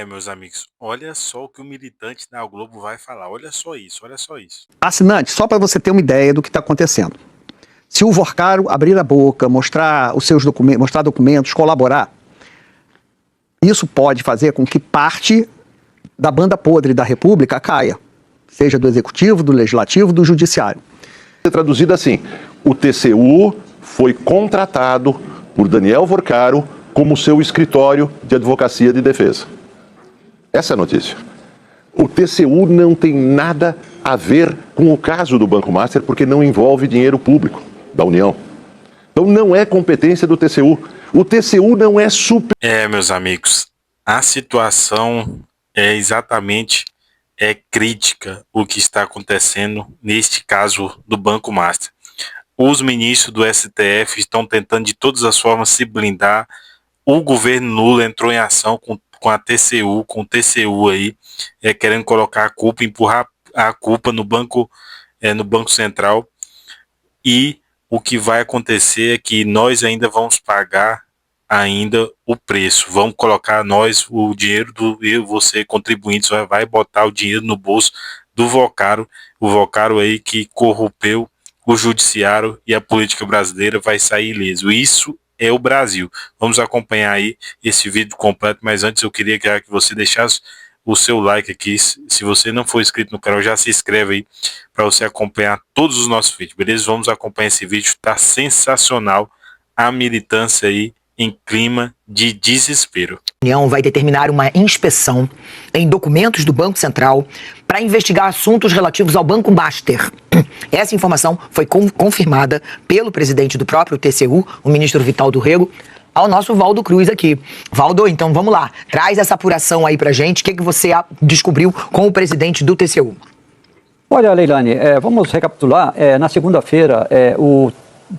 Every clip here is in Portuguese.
Meus amigos, olha só o que o militante da Globo vai falar. Olha só isso, olha só isso. Assinante, só para você ter uma ideia do que está acontecendo. Se o Vorcaro abrir a boca, mostrar os seus documentos, mostrar documentos, colaborar, isso pode fazer com que parte da banda podre da República caia, seja do Executivo, do Legislativo, do Judiciário. Traduzido assim, o TCU foi contratado por Daniel Vorcaro como seu escritório de advocacia de defesa. Essa é a notícia. O TCU não tem nada a ver com o caso do Banco Master porque não envolve dinheiro público da União. Então não é competência do TCU. O TCU não é super... Meus amigos, a situação é exatamente crítica o que está acontecendo neste caso do Banco Master. Os ministros do STF estão tentando de todas as formas se blindar. O governo Lula entrou em ação com a TCU, com o TCU aí, querendo colocar a culpa, empurrar a culpa no Banco Central. E o que vai acontecer é que nós ainda vamos pagar ainda o preço. Vamos colocar nós, o dinheiro você, contribuintes, vai botar o dinheiro no bolso do Vorcaro, o Vorcaro aí que corrompeu o judiciário e a política brasileira vai sair ileso. Isso é o Brasil. Vamos acompanhar aí esse vídeo completo, mas antes eu queria que você deixasse o seu like aqui. Se você não for inscrito no canal, já se inscreve aí para você acompanhar todos os nossos vídeos, beleza? Vamos acompanhar esse vídeo, tá sensacional a militância aí em clima de desespero. A União vai determinar uma inspeção em documentos do Banco Central para investigar assuntos relativos ao Banco Master. Essa informação foi confirmada pelo presidente do próprio TCU, o ministro Vital do Rego, ao nosso Valdo Cruz aqui. Valdo, então vamos lá, traz essa apuração aí pra gente. O que você descobriu com o presidente do TCU? Olha, Leilani, vamos recapitular. Na segunda-feira, o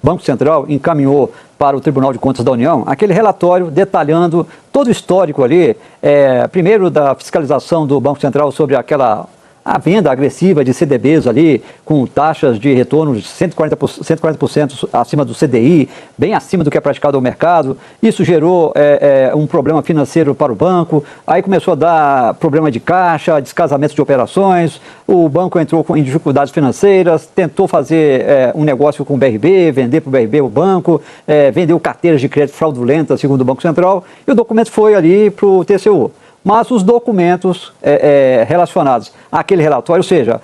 Banco Central encaminhou para o Tribunal de Contas da União aquele relatório detalhando todo o histórico ali, primeiro da fiscalização do Banco Central sobre a venda agressiva de CDBs ali, com taxas de retorno de 140% acima do CDI, bem acima do que é praticado ao mercado. Isso gerou um problema financeiro para o banco, aí começou a dar problema de caixa, descasamento de operações, o banco entrou em dificuldades financeiras, tentou fazer um negócio com o BRB, vender para o BRB o banco, vendeu carteiras de crédito fraudulentas, segundo o Banco Central, e o documento foi ali para o TCU. Mas os documentos relacionados àquele relatório, ou seja,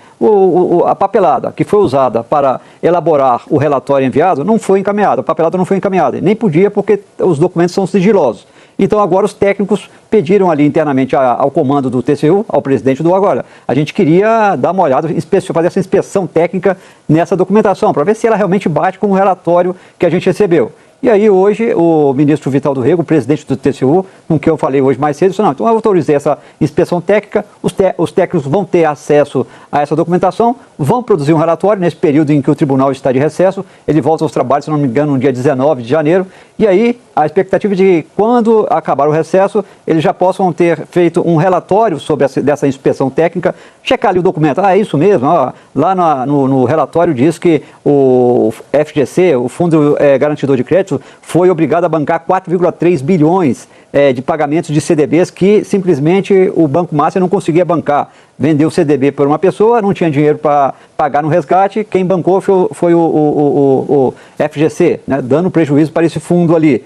a papelada que foi usada para elaborar o relatório enviado não foi encaminhada, a papelada não foi encaminhada, nem podia porque os documentos são sigilosos. Então agora os técnicos pediram ali internamente ao comando do TCU, ao presidente do agora, a gente queria dar uma olhada, fazer essa inspeção técnica nessa documentação, para ver se ela realmente bate com o relatório que a gente recebeu. E aí hoje o ministro Vital do Rego, presidente do TCU, com quem eu falei hoje mais cedo, disse, não, então eu autorizei essa inspeção técnica, os técnicos vão ter acesso a essa documentação, vão produzir um relatório nesse período em que o tribunal está de recesso, ele volta aos trabalhos, se não me engano, no dia 19 de janeiro, e aí a expectativa de que quando acabar o recesso, eles já possam ter feito um relatório sobre dessa inspeção técnica, checar ali o documento, é isso mesmo, lá no relatório diz que o FGC, o Fundo Garantidor de Crédito, foi obrigado a bancar 4,3 bilhões de pagamentos de CDBs que simplesmente o Banco Master não conseguia bancar. Vendeu o CDB por uma pessoa, não tinha dinheiro para pagar no resgate, quem bancou foi o FGC, né, dando prejuízo para esse fundo ali.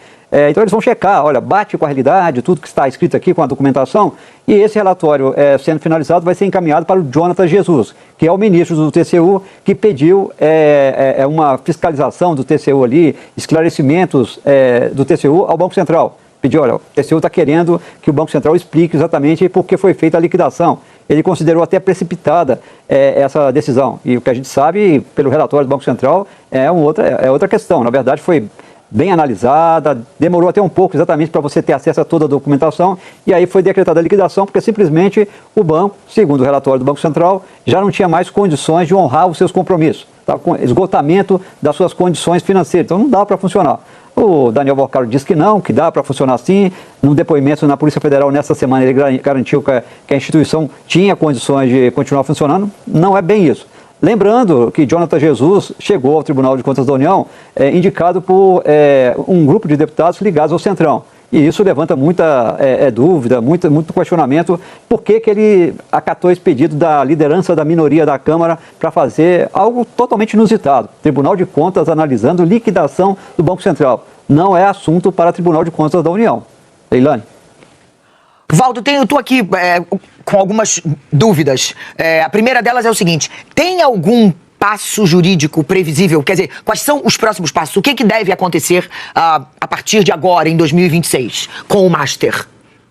Então eles vão checar, olha, bate com a realidade, tudo que está escrito aqui com a documentação, e esse relatório, sendo finalizado, vai ser encaminhado para o Jonathan Jesus, que é o ministro do TCU, que pediu uma fiscalização do TCU ali, esclarecimentos do TCU ao Banco Central. Pediu, olha, o TCU está querendo que o Banco Central explique exatamente por que foi feita a liquidação. Ele considerou até precipitada essa decisão, e o que a gente sabe, pelo relatório do Banco Central, é outra questão. Na verdade, foi bem analisada, demorou até um pouco exatamente para você ter acesso a toda a documentação, e aí foi decretada a liquidação, porque simplesmente o banco, segundo o relatório do Banco Central, já não tinha mais condições de honrar os seus compromissos, estava com esgotamento das suas condições financeiras, então não dá para funcionar. O Daniel Vorcaro disse que não, que dá para funcionar assim. Num depoimento na Polícia Federal nesta semana ele garantiu que a instituição tinha condições de continuar funcionando. Não é bem isso. Lembrando que Jonathan Jesus chegou ao Tribunal de Contas da União indicado por um grupo de deputados ligados ao Centrão. E isso levanta muita dúvida, muito questionamento. Por que ele acatou esse pedido da liderança da minoria da Câmara para fazer algo totalmente inusitado? Tribunal de Contas analisando liquidação do Banco Central. Não é assunto para o Tribunal de Contas da União. Leilane. Valdo, eu estou aqui com algumas dúvidas. A primeira delas é o seguinte: tem algum passo jurídico previsível? Quer dizer, quais são os próximos passos? O que deve acontecer a partir de agora, em 2026, com o Master?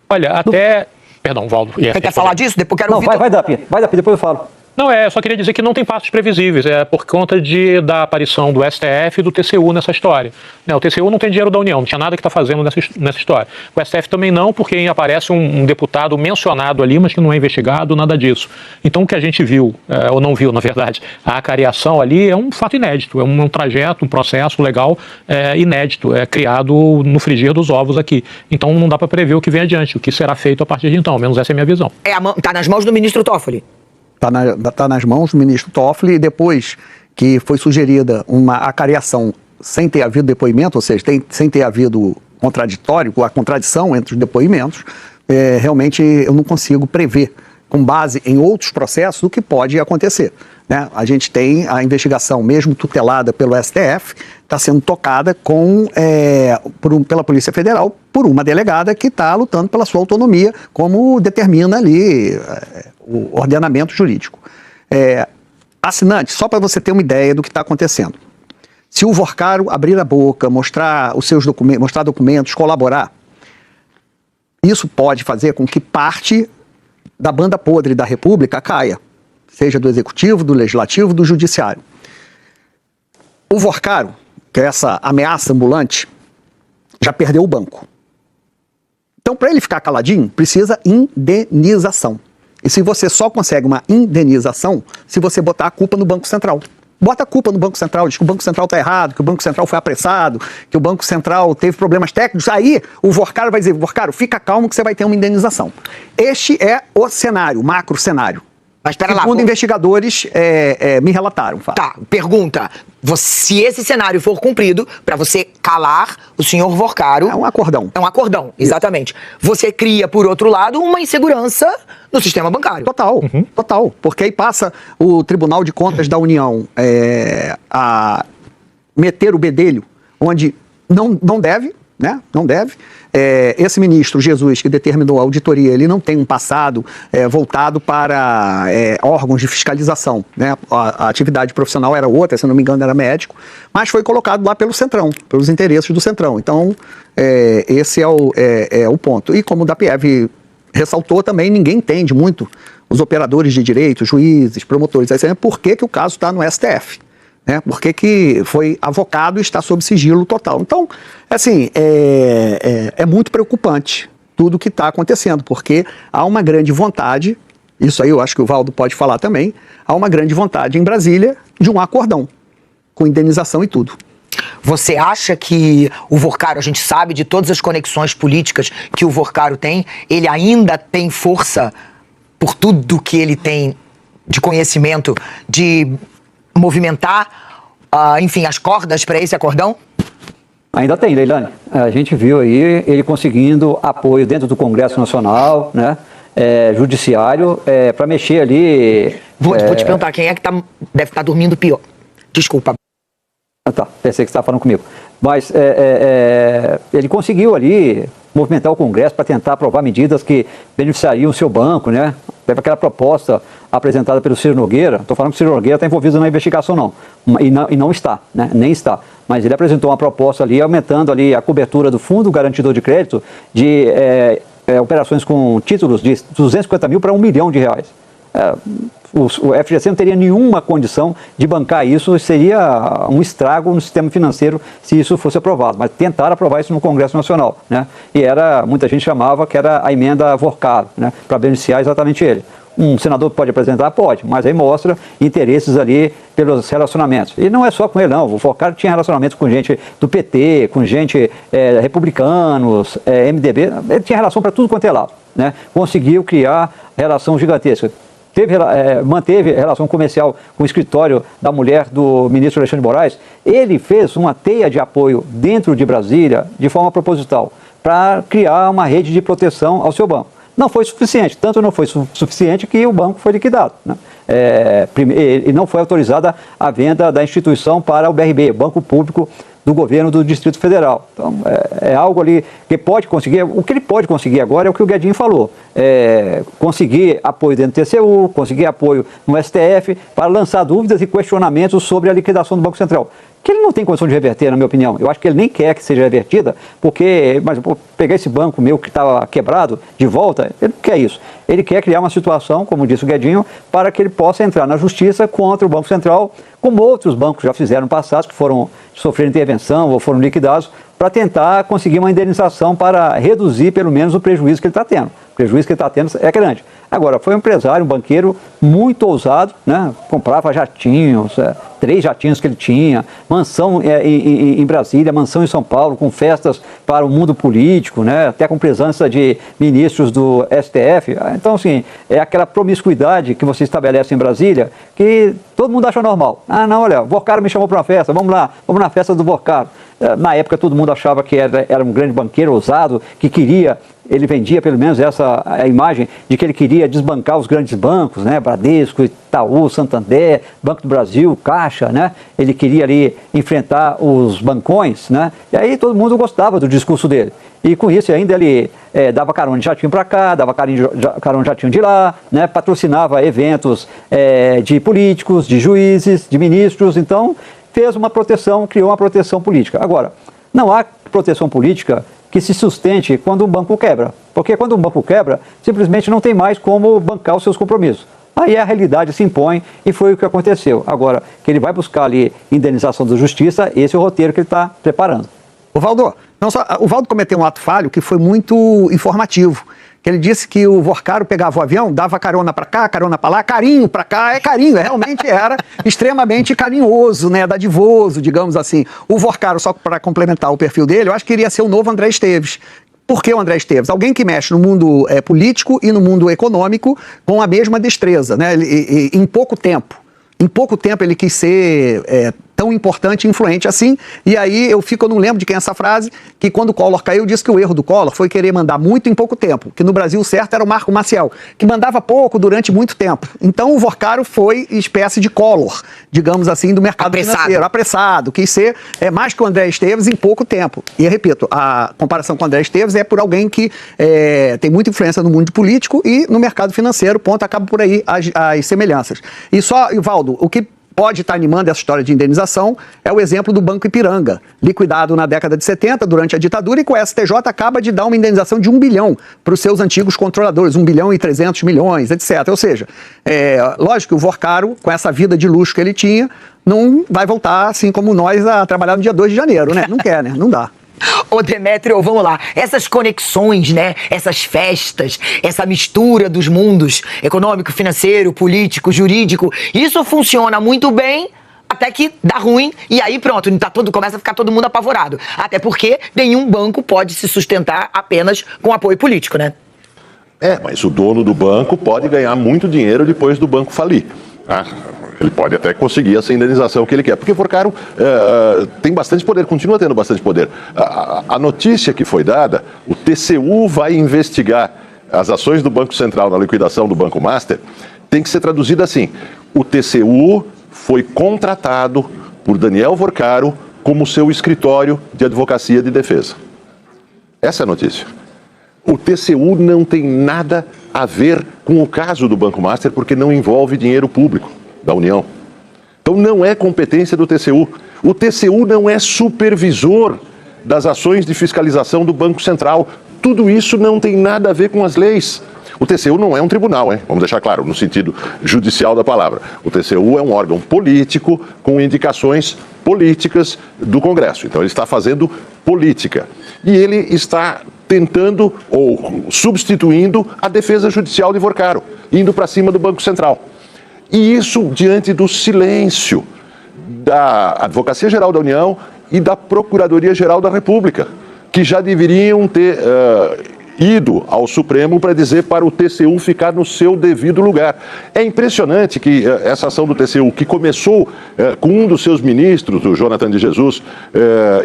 Olha, até... Perdão, Valdo. Você quer falar disso? Depois quero Não, ouvir. vai dar, Pia, depois eu falo. Não, só queria dizer que não tem passos previsíveis, por conta da aparição do STF e do TCU nessa história. O TCU não tem dinheiro da União, não tinha nada que está fazendo nessa história. O STF também não, porque aparece um deputado mencionado ali, mas que não é investigado, nada disso. Então o que a gente viu, ou não viu, na verdade, a acariação ali é um fato inédito, é um trajeto, um processo legal inédito, criado no frigir dos ovos aqui. Então não dá para prever o que vem adiante, o que será feito a partir de então, ao menos essa é a minha visão. Está nas mãos do ministro Toffoli. Está nas mãos do ministro Toffoli, e depois que foi sugerida uma acariação sem ter havido depoimento, ou seja, sem ter havido a contradição entre os depoimentos, realmente eu não consigo prever, com base em outros processos, o que pode acontecer. Né? A gente tem a investigação, mesmo tutelada pelo STF, está sendo tocada pela Polícia Federal por uma delegada que está lutando pela sua autonomia, como determina ali o ordenamento jurídico. Assinante, só para você ter uma ideia do que está acontecendo. Se o Vorcaro abrir a boca, mostrar os seus documentos, mostrar documentos, colaborar, isso pode fazer com que parte da banda podre da República caia, seja do Executivo, do Legislativo, do Judiciário. O Vorcaro, que é essa ameaça ambulante, já perdeu o banco. Então, para ele ficar caladinho, precisa indenização. E se você só consegue uma indenização se você botar a culpa no Banco Central. Bota a culpa no Banco Central, diz que o Banco Central está errado, que o Banco Central foi apressado, que o Banco Central teve problemas técnicos. Aí o Vorcaro vai dizer: Vorcaro, fica calmo que você vai ter uma indenização. Este é o cenário, macro cenário. Mas espera lá. Segundo investigadores me relataram. Fala. Tá, pergunta. Se esse cenário for cumprido, para você calar o senhor Vorcaro... É um acordão. É um acordão, exatamente. Você cria, por outro lado, uma insegurança no sistema bancário. Total, total. Porque aí passa o Tribunal de Contas da União a meter o bedelho onde não deve, né? Não deve. Esse ministro, Jesus, que determinou a auditoria, ele não tem um passado voltado para órgãos de fiscalização, né? A atividade profissional era outra, se não me engano era médico, mas foi colocado lá pelo Centrão, pelos interesses do Centrão. Então, esse é o ponto. E como o Dapiev ressaltou também, ninguém entende muito, os operadores de direito, juízes, promotores, por que o caso está no STF. Né? Por que foi avocado e está sob sigilo total. Então, assim, é muito preocupante tudo o que está acontecendo, porque há uma grande vontade, isso aí eu acho que o Valdo pode falar também, há uma grande vontade em Brasília de um acordão, com indenização e tudo. Você acha que o Vorcaro, a gente sabe de todas as conexões políticas que o Vorcaro tem, ele ainda tem força, por tudo que ele tem de conhecimento, de movimentar, enfim, as cordas para esse acordão? Ainda tem, Leilane. A gente viu aí ele conseguindo apoio dentro do Congresso Nacional, né, judiciário, para mexer ali... Vou te perguntar, quem é que deve estar dormindo pior? Desculpa. Tá, pensei que você estava falando comigo. Mas ele conseguiu ali movimentar o Congresso para tentar aprovar medidas que beneficiariam o seu banco, né? Teve aquela proposta apresentada pelo Ciro Nogueira. Estou falando que o Ciro Nogueira está envolvido na investigação, não. E não está, né? Nem está. Mas ele apresentou uma proposta ali, aumentando ali a cobertura do Fundo Garantidor de Crédito de operações com títulos de 250 mil para R$1 milhão. O FGC não teria nenhuma condição de bancar isso, seria um estrago no sistema financeiro se isso fosse aprovado, mas tentaram aprovar isso no Congresso Nacional, né? E muita gente chamava que era a emenda Vorcaro, né? Para beneficiar exatamente ele. Um senador pode apresentar? Pode, mas aí mostra interesses ali pelos relacionamentos. E não é só com ele, não. O Vorcaro tinha relacionamentos com gente do PT, com gente republicanos, MDB, ele tinha relação para tudo quanto é lado, né? Conseguiu criar relação gigantesca. Manteve relação comercial com o escritório da mulher do ministro Alexandre de Moraes. Ele fez uma teia de apoio dentro de Brasília de forma proposital para criar uma rede de proteção ao seu banco. Não foi suficiente, tanto não foi suficiente que o banco foi liquidado, né? E não foi autorizada a venda da instituição para o BRB, Banco Público do Governo do Distrito Federal. Então, é algo ali que pode conseguir. O que ele pode conseguir agora é o que o Guedinho falou: conseguir apoio dentro do TCU, conseguir apoio no STF, para lançar dúvidas e questionamentos sobre a liquidação do Banco Central, que ele não tem condição de reverter, na minha opinião. Eu acho que ele nem quer que seja revertida, porque, mas pegar esse banco meu que estava quebrado de volta, ele não quer isso. Ele quer criar uma situação, como disse o Guedinho, para que ele possa entrar na justiça contra o Banco Central, como outros bancos já fizeram no passado, que sofreram intervenção ou foram liquidados, para tentar conseguir uma indenização para reduzir, pelo menos, o prejuízo que ele está tendo. O prejuízo que ele está tendo é grande. Agora, foi um empresário, um banqueiro muito ousado, né? Comprava jatinhos, 3 jatinhos que ele tinha, mansão em Brasília, mansão em São Paulo, com festas para o mundo político, né? Até com presença de ministros do STF. Então, assim, é aquela promiscuidade que você estabelece em Brasília que todo mundo acha normal. Ah, não, olha, o Vorcaro me chamou para uma festa, vamos lá, vamos na festa do Vorcaro. Na época, todo mundo achava que era um grande banqueiro ousado, que queria, ele vendia pelo menos a imagem de que ele queria desbancar os grandes bancos, né? Bradesco, Itaú, Santander, Banco do Brasil, Caixa, né? Ele queria ali enfrentar os bancões, né? E aí todo mundo gostava do discurso dele. E com isso ainda ele dava carona de jatinho para cá, dava carona de jatinho de lá, né? Patrocinava eventos de políticos, de juízes, de ministros. Então fez uma proteção, criou uma proteção política. Agora, não há proteção política que se sustente quando um banco quebra. Porque quando um banco quebra, simplesmente não tem mais como bancar os seus compromissos. Aí a realidade se impõe e foi o que aconteceu. Agora, que ele vai buscar ali indenização da justiça, esse é o roteiro que ele está preparando. O Valdo cometeu um ato falho que foi muito informativo. Que ele disse que o Vorcaro pegava o avião, dava carona para cá, carona para lá, carinho para cá, carinho, realmente era extremamente carinhoso, né, dadivoso, digamos assim. O Vorcaro, só para complementar o perfil dele, eu acho que iria ser o novo André Esteves. Por que o André Esteves? Alguém que mexe no mundo político e no mundo econômico com a mesma destreza, né, em pouco tempo. Em pouco tempo ele quis ser tão importante e influente assim, e aí eu não lembro de quem é essa frase, que quando o Collor caiu, disse que o erro do Collor foi querer mandar muito em pouco tempo, que no Brasil o certo era o Marco Maciel, que mandava pouco durante muito tempo. Então o Vorcaro foi espécie de Collor, digamos assim, do mercado financeiro, apressado, quis ser mais que o André Esteves em pouco tempo. E repito, a comparação com o André Esteves é por alguém que tem muita influência no mundo político e no mercado financeiro, ponto, acaba por aí as semelhanças. E só, Valdo, o que pode estar animando essa história de indenização é o exemplo do Banco Ipiranga, liquidado na década de 70, durante a ditadura, e que o STJ acaba de dar uma indenização de 1 bilhão para os seus antigos controladores, 1 bilhão e 300 milhões, etc. Ou seja, lógico que o Vorcaro, com essa vida de luxo que ele tinha, não vai voltar, assim como nós, a trabalhar no dia 2 de janeiro, né? Não quer, né? Não dá. Ô Demétrio, vamos lá, essas conexões, né, essas festas, essa mistura dos mundos econômico, financeiro, político, jurídico, isso funciona muito bem até que dá ruim e aí pronto, começa a ficar todo mundo apavorado. Até porque nenhum banco pode se sustentar apenas com apoio político, né? Mas o dono do banco pode ganhar muito dinheiro depois do banco falir. Ele pode até conseguir essa indenização que ele quer, porque o Vorcaro tem bastante poder, continua tendo bastante poder. A notícia que foi dada, o TCU vai investigar as ações do Banco Central na liquidação do Banco Master, tem que ser traduzida assim: o TCU foi contratado por Daniel Vorcaro como seu escritório de advocacia de defesa. Essa é a notícia. O TCU não tem nada a ver com o caso do Banco Master, porque não envolve dinheiro público da União. Então não é competência do TCU. O TCU não é supervisor das ações de fiscalização do Banco Central. Tudo isso não tem nada a ver com as leis. O TCU não é um tribunal, hein? Vamos deixar claro, no sentido judicial da palavra. O TCU é um órgão político com indicações políticas do Congresso. Então ele está fazendo política. E ele está tentando ou substituindo a defesa judicial de Vorcaro, indo para cima do Banco Central. E isso diante do silêncio da Advocacia Geral da União e da Procuradoria Geral da República, que já deveriam ter ido ao Supremo para dizer para o TCU ficar no seu devido lugar. É impressionante que essa ação do TCU, que começou com um dos seus ministros, o Jonathan de Jesus,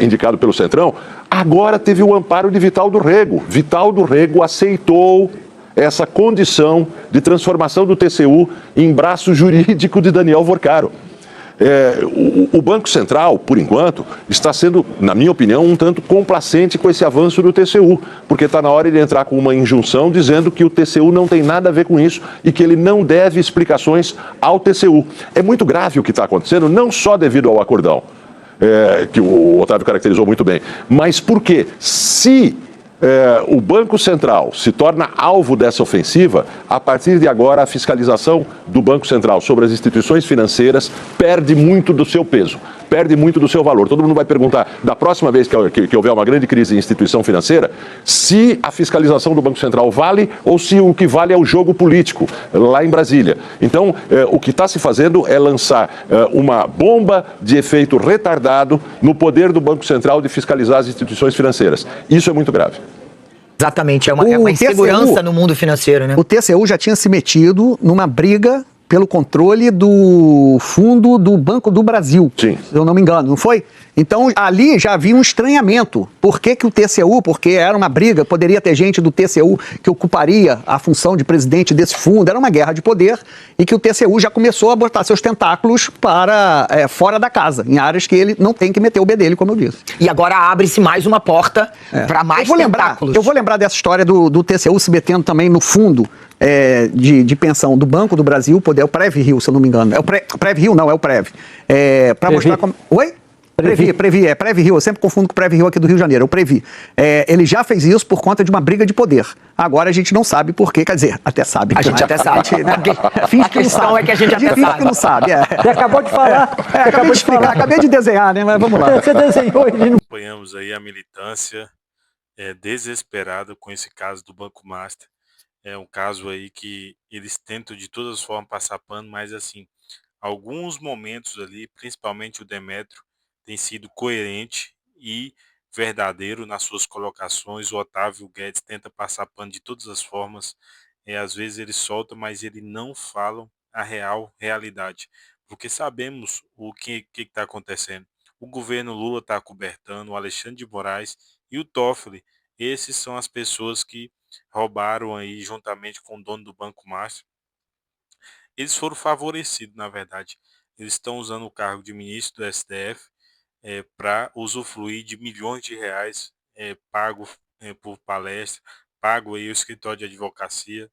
indicado pelo Centrão, agora teve o amparo de Vital do Rego. Vital do Rego aceitou essa condição de transformação do TCU em braço jurídico de Daniel Vorcaro. O Banco Central, por enquanto, está sendo, na minha opinião, um tanto complacente com esse avanço do TCU, porque está na hora de entrar com uma injunção dizendo que o TCU não tem nada a ver com isso e que ele não deve explicações ao TCU. É muito grave o que está acontecendo, não só devido ao acordão, que o Otávio caracterizou muito bem, mas porque se o Banco Central se torna alvo dessa ofensiva, a partir de agora a fiscalização do Banco Central sobre as instituições financeiras perde muito do seu peso, perde muito do seu valor. Todo mundo vai perguntar, da próxima vez que houver uma grande crise em instituição financeira, se a fiscalização do Banco Central vale ou se o que vale é o jogo político lá em Brasília. Então, o que está se fazendo é lançar uma bomba de efeito retardado no poder do Banco Central de fiscalizar as instituições financeiras. Isso é muito grave. Exatamente, é uma insegurança no mundo financeiro, né? O TCU já tinha se metido numa briga pelo controle do fundo do Banco do Brasil, Sim. se eu não me engano, não foi? Então, ali já havia um estranhamento. Por que o TCU, porque era uma briga, poderia ter gente do TCU que ocuparia a função de presidente desse fundo, era uma guerra de poder, e que o TCU já começou a botar seus tentáculos para fora da casa, em áreas que ele não tem que meter o bedelho, como eu disse. E agora abre-se mais uma porta para mais tentáculos. Eu vou lembrar dessa história do TCU se metendo também no fundo de pensão do Banco do Brasil, é o Prev-Rio, se eu não me engano. É o Prev-Rio, não, é o Prev. Para mostrar como... Oi? Prev-Rio, eu sempre confundo com o Prev-Rio aqui do Rio de Janeiro, é o Previ. Ele já fez isso por conta de uma briga de poder. Agora a gente não sabe por quê, quer dizer, até sabe. A gente até sabe. Finge que não sabe. É que a gente até finge sabe. que não sabe, Você acabou de falar. acabei de explicar, acabei de desenhar, né, mas vamos lá. Você desenhou e não... Acompanhamos aí a militância desesperada com esse caso do Banco Master. É um caso aí que eles tentam de todas as formas passar pano, mas assim, alguns momentos ali, principalmente o Demétrio, tem sido coerente e verdadeiro nas suas colocações. O Otávio Guedes tenta passar pano de todas as formas. Às vezes ele solta, mas ele não fala a realidade. Porque sabemos o que está acontecendo. O governo Lula está cobertando, o Alexandre de Moraes e o Toffoli. Esses são as pessoas que roubaram aí juntamente com o dono do Banco Master. Eles foram favorecidos, na verdade. Eles estão usando o cargo de ministro do STF para usufruir de milhões de reais pago por palestra, pago aí o escritório de advocacia.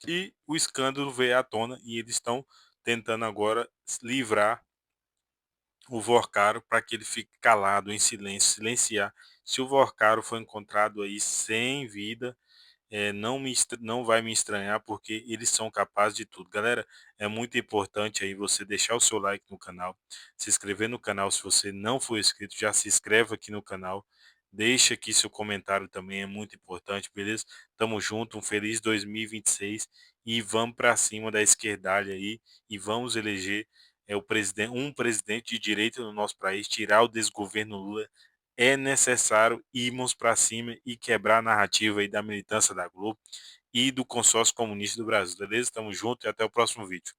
E o escândalo veio à tona e eles estão tentando agora livrar o Vorcaro para que ele fique calado, em silêncio, silenciar. Se o Vorcaro for encontrado aí sem vida, não vai me estranhar, porque eles são capazes de tudo. Galera, é muito importante aí você deixar o seu like no canal, se inscrever no canal se você não for inscrito, já se inscreve aqui no canal, deixa aqui seu comentário também, é muito importante, beleza? Tamo junto, um feliz 2026 e vamos para cima da esquerdalha aí e vamos eleger um presidente de direita no nosso país, tirar o desgoverno Lula. É necessário irmos para cima e quebrar a narrativa aí da militância da Globo e do consórcio comunista do Brasil, beleza? Tamo junto e até o próximo vídeo.